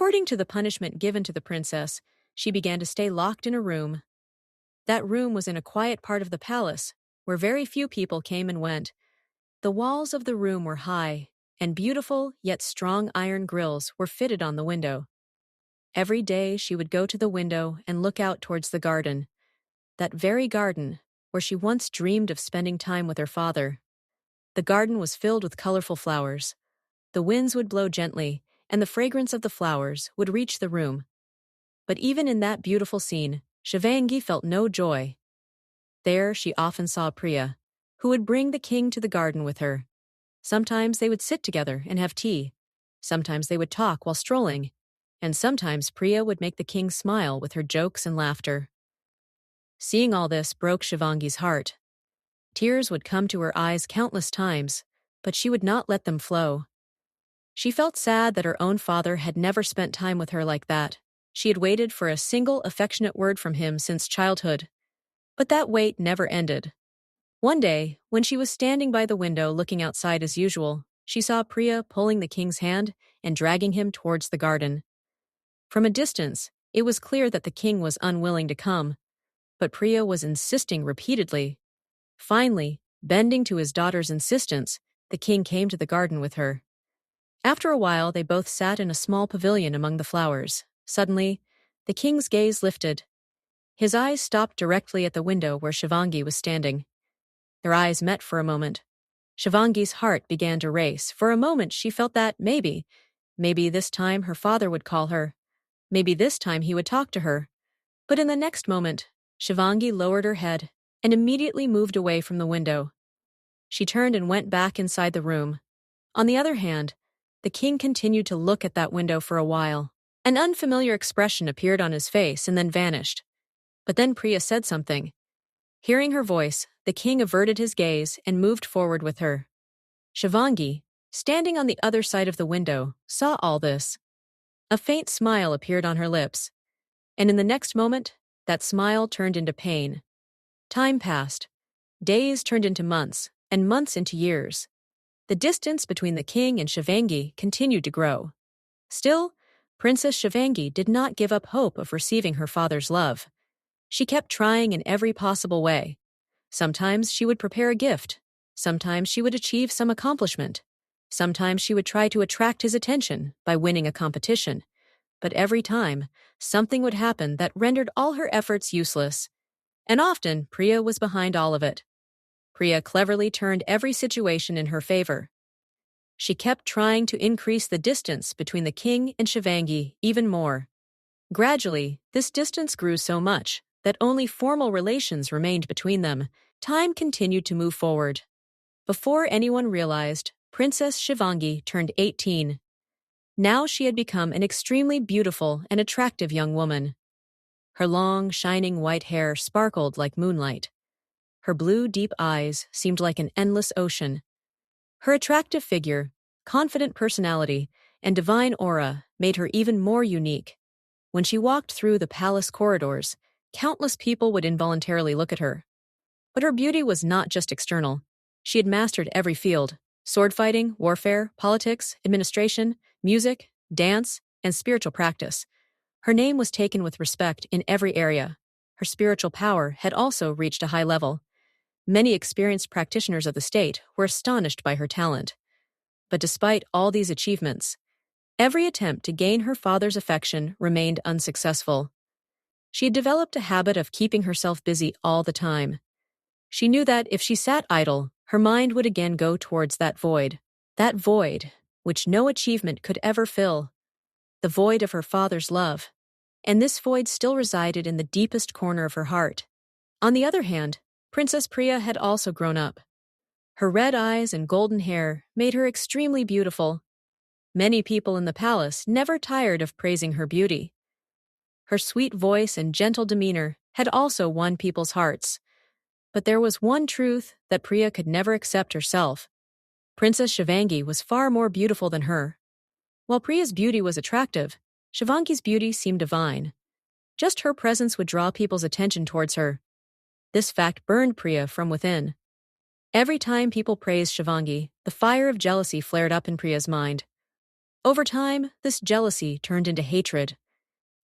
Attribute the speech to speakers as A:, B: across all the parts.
A: According to the punishment given to the princess, she began to stay locked in a room. That room was in a quiet part of the palace, where very few people came and went. The walls of the room were high, and beautiful yet strong iron grills were fitted on the window. Every day she would go to the window and look out towards the garden, that very garden where she once dreamed of spending time with her father. The garden was filled with colorful flowers. The winds would blow gently, and the fragrance of the flowers would reach the room. But even in that beautiful scene, Shivangi felt no joy. There she often saw Priya, who would bring the king to the garden with her. Sometimes they would sit together and have tea. Sometimes they would talk while strolling. And sometimes Priya would make the king smile with her jokes and laughter. Seeing all this broke Shivangi's heart. Tears would come to her eyes countless times, but she would not let them flow. She felt sad that her own father had never spent time with her like that. She had waited for a single affectionate word from him since childhood. But that wait never ended. One day, when she was standing by the window looking outside as usual, she saw Priya pulling the king's hand and dragging him towards the garden. From a distance, it was clear that the king was unwilling to come, but Priya was insisting repeatedly. Finally, bending to his daughter's insistence, the king came to the garden with her. After a while, they both sat in a small pavilion among the flowers. Suddenly, the king's gaze lifted. His eyes stopped directly at the window where Shivangi was standing. Their eyes met for a moment. Shivangi's heart began to race. For a moment, she felt that maybe this time her father would call her. Maybe this time he would talk to her. But in the next moment, Shivangi lowered her head and immediately moved away from the window. She turned and went back inside the room. On the other hand, the king continued to look at that window for a while. An unfamiliar expression appeared on his face and then vanished. But then Priya said something. Hearing her voice, the king averted his gaze and moved forward with her. Shivangi, standing on the other side of the window, saw all this. A faint smile appeared on her lips, and in the next moment, that smile turned into pain. Time passed. Days turned into months, and months into years. The distance between the king and Shivangi continued to grow. Still, Princess Shivangi did not give up hope of receiving her father's love. She kept trying in every possible way. Sometimes she would prepare a gift. Sometimes she would achieve some accomplishment. Sometimes she would try to attract his attention by winning a competition. But every time, something would happen that rendered all her efforts useless. And often, Priya was behind all of it. Priya cleverly turned every situation in her favor. She kept trying to increase the distance between the king and Shivangi even more. Gradually, this distance grew so much that only formal relations remained between them. Time continued to move forward. Before anyone realized, Princess Shivangi turned 18. Now she had become an extremely beautiful and attractive young woman. Her long, shining white hair sparkled like moonlight. Her blue, deep eyes seemed like an endless ocean. Her attractive figure, confident personality, and divine aura made her even more unique. When she walked through the palace corridors, countless people would involuntarily look at her. But her beauty was not just external. She had mastered every field: sword fighting, warfare, politics, administration, music, dance, and spiritual practice. Her name was taken with respect in every area. Her spiritual power had also reached a high level. Many experienced practitioners of the state were astonished by her talent. But despite all these achievements, every attempt to gain her father's affection remained unsuccessful. She had developed a habit of keeping herself busy all the time. She knew that if she sat idle, her mind would again go towards that void which no achievement could ever fill, the void of her father's love. And this void still resided in the deepest corner of her heart. On the other hand, Princess Priya had also grown up. Her red eyes and golden hair made her extremely beautiful. Many people in the palace never tired of praising her beauty. Her sweet voice and gentle demeanor had also won people's hearts. But there was one truth that Priya could never accept herself. Princess Shivangi was far more beautiful than her. While Priya's beauty was attractive, Shivangi's beauty seemed divine. Just her presence would draw people's attention towards her. This fact burned Priya from within. Every time people praised Shivangi, the fire of jealousy flared up in Priya's mind. Over time, this jealousy turned into hatred,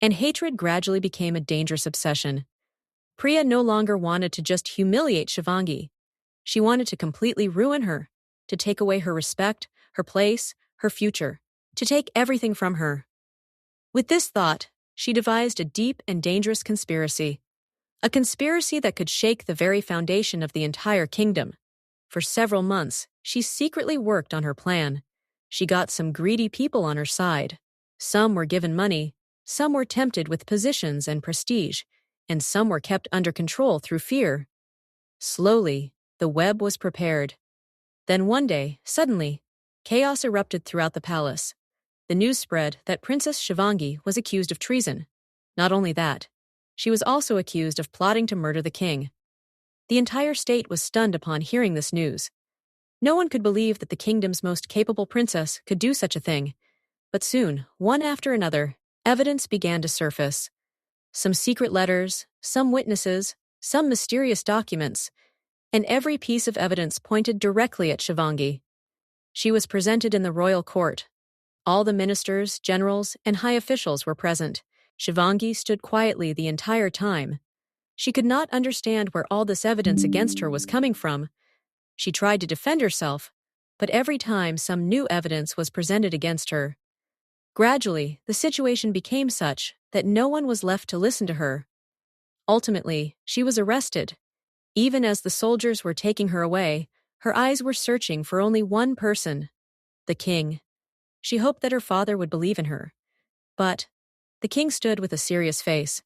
A: and hatred gradually became a dangerous obsession. Priya no longer wanted to just humiliate Shivangi. She wanted to completely ruin her, to take away her respect, her place, her future, to take everything from her. With this thought, she devised a deep and dangerous conspiracy, a conspiracy that could shake the very foundation of the entire kingdom. For several months, she secretly worked on her plan. She got some greedy people on her side. Some were given money, some were tempted with positions and prestige, and some were kept under control through fear. Slowly, the web was prepared. Then one day, suddenly, chaos erupted throughout the palace. The news spread that Princess Shivangi was accused of treason. Not only that, she was also accused of plotting to murder the king. The entire state was stunned upon hearing this news. No one could believe that the kingdom's most capable princess could do such a thing. But soon, one after another, evidence began to surface. Some secret letters, some witnesses, some mysterious documents, and every piece of evidence pointed directly at Shivangi. She was presented in the royal court. All the ministers, generals, and high officials were present. Shivangi stood quietly the entire time. She could not understand where all this evidence against her was coming from. She tried to defend herself, but every time some new evidence was presented against her. Gradually, the situation became such that no one was left to listen to her. Ultimately, she was arrested. Even as the soldiers were taking her away, her eyes were searching for only one person, the king. She hoped that her father would believe in her. But the king stood with a serious face.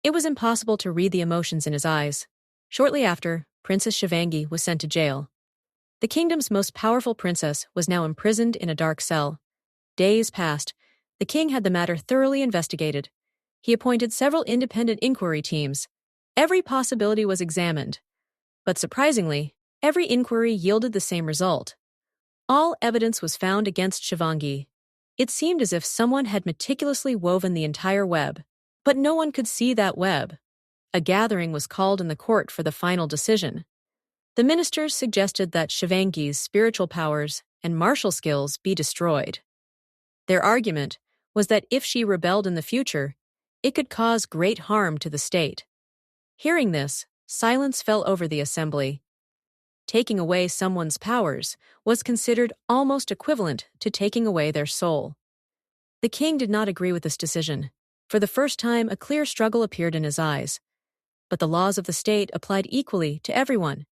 A: It was impossible to read the emotions in his eyes. Shortly after, Princess Shivangi was sent to jail. The kingdom's most powerful princess was now imprisoned in a dark cell. Days passed. The king had the matter thoroughly investigated. He appointed several independent inquiry teams. Every possibility was examined. But surprisingly, every inquiry yielded the same result. All evidence was found against Shivangi. It seemed as if someone had meticulously woven the entire web. But no one could see that web. A gathering was called in the court for the final decision. The ministers suggested that Shivangi's spiritual powers and martial skills be destroyed. Their argument was that if she rebelled in the future, it could cause great harm to the state. Hearing this, silence fell over the assembly. Taking away someone's powers was considered almost equivalent to taking away their soul. The king did not agree with this decision. For the first time, a clear struggle appeared in his eyes. But the laws of the state applied equally to everyone,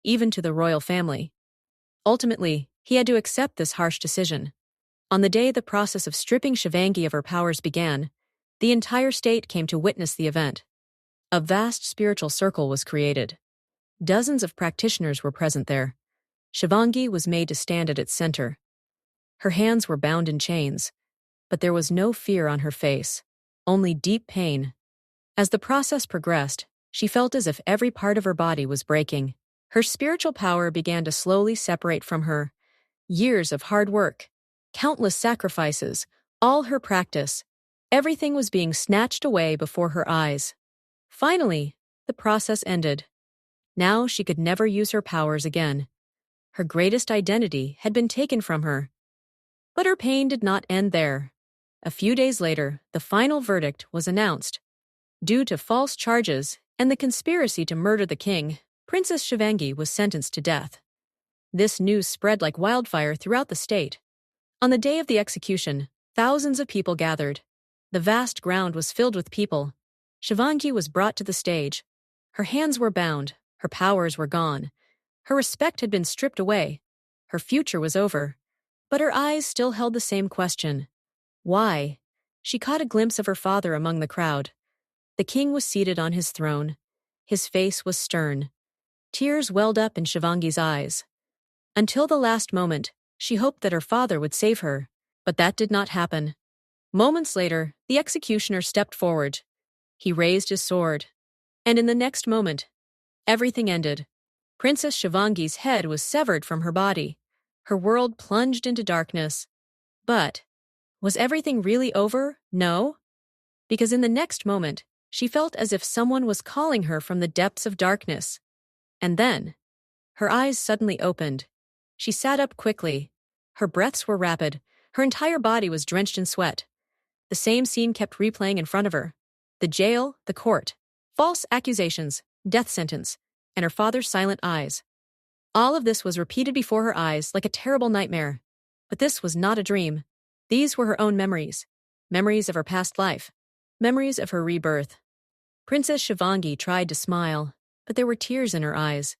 A: even to the royal family. Ultimately, he had to accept this harsh decision. On the day the process of stripping Shivangi of her powers began, the entire state came to witness the event. A vast spiritual circle was created. Dozens of practitioners were present there. Shivangi was made to stand at its center. Her hands were bound in chains, but there was no fear on her face, only deep pain. As the process progressed, she felt as if every part of her body was breaking. Her spiritual power began to slowly separate from her. Years of hard work, countless sacrifices, all her practice, everything was being snatched away before her eyes. Finally, the process ended. Now she could never use her powers again. Her greatest identity had been taken from her. But her pain did not end there. A few days later, the final verdict was announced. Due to false charges and the conspiracy to murder the king, Princess Shivangi was sentenced to death. This news spread like wildfire throughout the state. On the day of the execution, thousands of people gathered. The vast ground was filled with people. Shivangi was brought to the stage. Her hands were bound. Her powers were gone. Her respect had been stripped away. Her future was over. But her eyes still held the same question. Why? She caught a glimpse of her father among the crowd. The king was seated on his throne. His face was stern. Tears welled up in Shivangi's eyes. Until the last moment, she hoped that her father would save her. But that did not happen. Moments later, the executioner stepped forward. He raised his sword. And in the next moment, everything ended. Princess Shivangi's head was severed from her body. Her world plunged into darkness. But was everything really over? No. Because in the next moment, she felt as if someone was calling her from the depths of darkness. And then, her eyes suddenly opened. She sat up quickly. Her breaths were rapid. Her entire body was drenched in sweat. The same scene kept replaying in front of her. The jail, the court, false accusations, death sentence, and her father's silent eyes. All of this was repeated before her eyes like a terrible nightmare. But this was not a dream. These were her own memories. Memories of her past life. Memories of her rebirth. Princess Shivangi tried to smile, but there were tears in her eyes.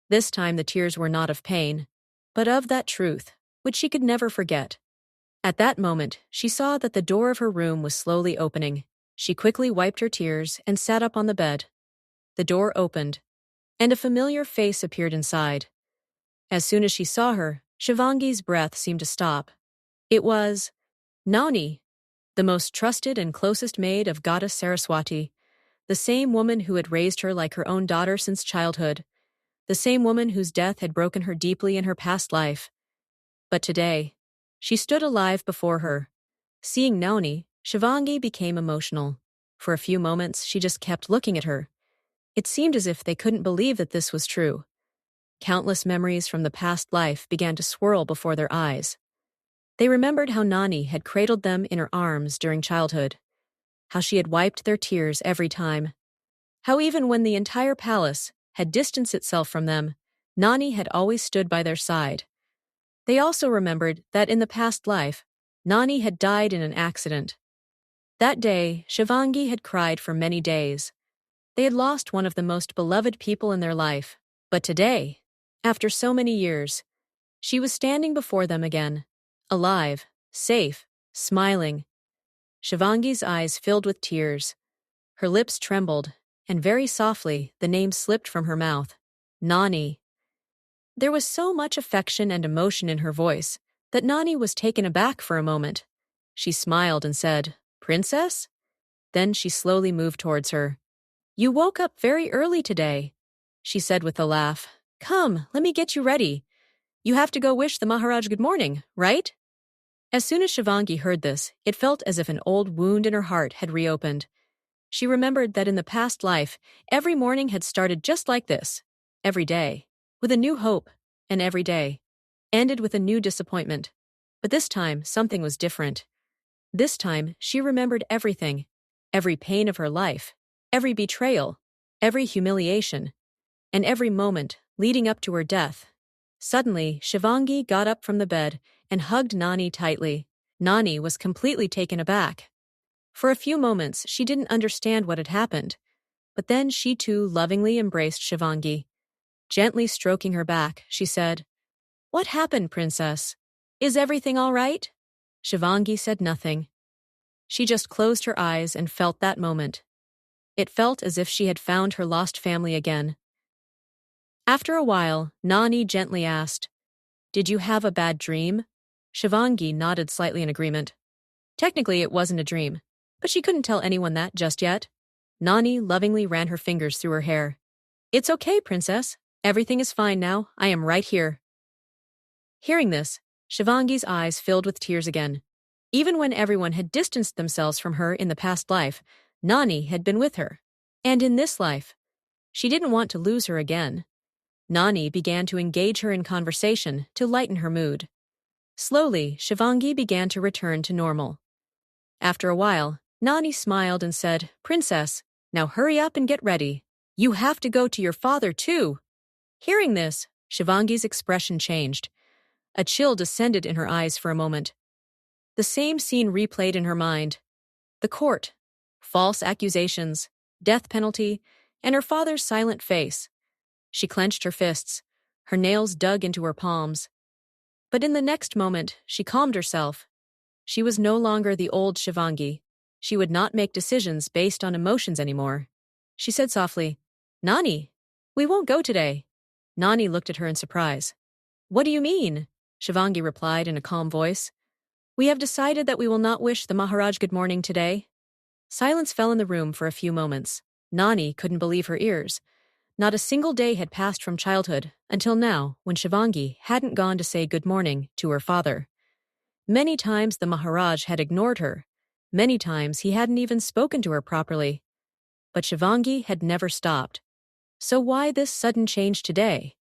A: This time the tears were not of pain, but of that truth, which she could never forget. At that moment, she saw that the door of her room was slowly opening. She quickly wiped her tears and sat up on the bed. The door opened, and a familiar face appeared inside. As soon as she saw her, Shivangi's breath seemed to stop. It was Nani, the most trusted and closest maid of goddess Saraswati, the same woman who had raised her like her own daughter since childhood, the same woman whose death had broken her deeply in her past life. But today, she stood alive before her. Seeing Nani, Shivangi became emotional. For a few moments, she just kept looking at her. It seemed as if they couldn't believe that this was true. Countless memories from the past life began to swirl before their eyes. They remembered how Nani had cradled them in her arms during childhood, how she had wiped their tears every time, how even when the entire palace had distanced itself from them, Nani had always stood by their side. They also remembered that in the past life, Nani had died in an accident. That day, Shivangi had cried for many days. They had lost one of the most beloved people in their life. But today, after so many years, she was standing before them again, alive, safe, smiling. Shivangi's eyes filled with tears. Her lips trembled, and very softly the name slipped from her mouth. Nani. There was so much affection and emotion in her voice that Nani was taken aback for a moment. She smiled and said, "Princess?" Then she slowly moved towards her. "You woke up very early today," she said with a laugh. "Come, let me get you ready. You have to go wish the Maharaj good morning, right?" As soon as Shivangi heard this, it felt as if an old wound in her heart had reopened. She remembered that in the past life, every morning had started just like this, every day, with a new hope, and every day ended with a new disappointment. But this time, something was different. This time, she remembered everything, every pain of her life, every betrayal, every humiliation, and every moment leading up to her death. Suddenly, Shivangi got up from the bed and hugged Nani tightly. Nani was completely taken aback. For a few moments, she didn't understand what had happened, but then she too lovingly embraced Shivangi. Gently stroking her back, she said, "What happened, princess? Is everything all right?" Shivangi said nothing. She just closed her eyes and felt that moment. It felt as if she had found her lost family again. After a while, Nani gently asked, "Did you have a bad dream?" Shivangi nodded slightly in agreement. Technically, it wasn't a dream, but she couldn't tell anyone that just yet. Nani lovingly ran her fingers through her hair. "It's okay, princess. Everything is fine now. I am right here." Hearing this, Shivangi's eyes filled with tears again. Even when everyone had distanced themselves from her in the past life, Nani had been with her. And in this life, she didn't want to lose her again. Nani began to engage her in conversation to lighten her mood. Slowly, Shivangi began to return to normal. After a while, Nani smiled and said, "Princess, now hurry up and get ready. You have to go to your father, too." Hearing this, Shivangi's expression changed. A chill descended in her eyes for a moment. The same scene replayed in her mind. The court, false accusations, death penalty, and her father's silent face. She clenched her fists, her nails dug into her palms. But in the next moment, she calmed herself. She was no longer the old Shivangi. She would not make decisions based on emotions anymore. She said softly, "Nani, we won't go today." Nani looked at her in surprise. "What do you mean?" Shivangi replied in a calm voice. "We have decided that we will not wish the Maharaj good morning today." Silence fell in the room for a few moments. Nani couldn't believe her ears. Not a single day had passed from childhood until now, when Shivangi hadn't gone to say good morning to her father. Many times the Maharaj had ignored her. Many times he hadn't even spoken to her properly. But Shivangi had never stopped. So why this sudden change today?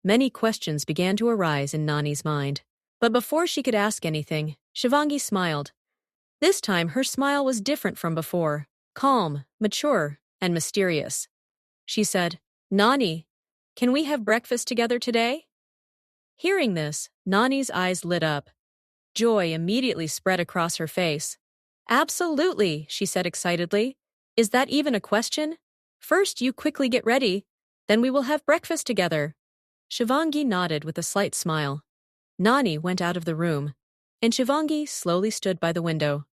A: Many questions began to arise in Nani's mind. But before she could ask anything, Shivangi smiled. This time her smile was different from before, calm, mature, and mysterious. She said, Nani, can we have breakfast together today? Hearing this, Nani's eyes lit up. Joy immediately spread across her face. Absolutely, she said excitedly. Is that even a question? First, you quickly get ready, then we will have breakfast together. Shivangi nodded with a slight smile. Nani went out of the room, and Shivangi slowly stood by the window.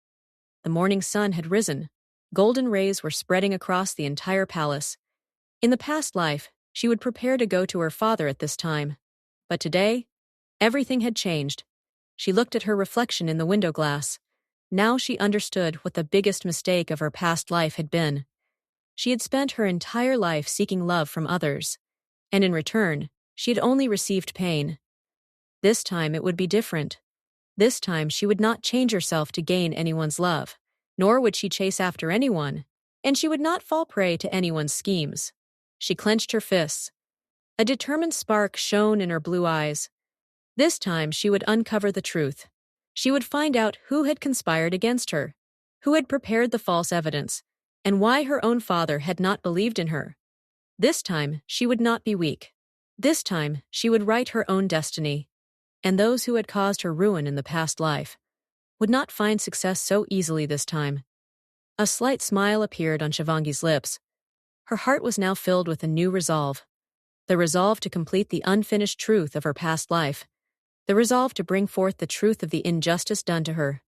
A: The morning sun had risen. Golden rays were spreading across the entire palace. In the past life, she would prepare to go to her father at this time. But today, everything had changed. She looked at her reflection in the window glass. Now she understood what the biggest mistake of her past life had been. She had spent her entire life seeking love from others, and in return, she had only received pain. This time it would be different. This time she would not change herself to gain anyone's love, nor would she chase after anyone, and she would not fall prey to anyone's schemes. She clenched her fists. A determined spark shone in her blue eyes. This time she would uncover the truth. She would find out who had conspired against her, who had prepared the false evidence, and why her own father had not believed in her. This time she would not be weak. This time she would write her own destiny, and those who had caused her ruin in the past life would not find success so easily this time. A slight smile appeared on Shivangi's lips. Her heart was now filled with a new resolve. The resolve to complete the unfinished truth of her past life. The resolve to bring forth the truth of the injustice done to her.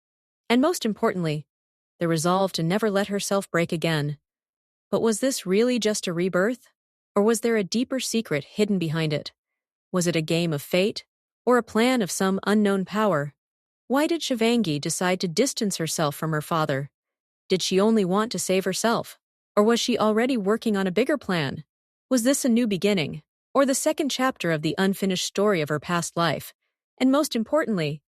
A: And most importantly, the resolve to never let herself break again. But was this really just a rebirth? Or was there a deeper secret hidden behind it? Was it a game of fate? Or a plan of some unknown power? Why did Shivangi decide to distance herself from her father? Did she only want to save herself? Or was she already working on a bigger plan? Was this a new beginning? Or the second chapter of the unfinished story of her past life? And most importantly,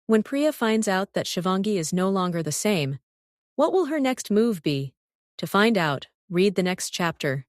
A: when Priya finds out that Shivangi is no longer the same, what will her next move be? To find out, read the next chapter.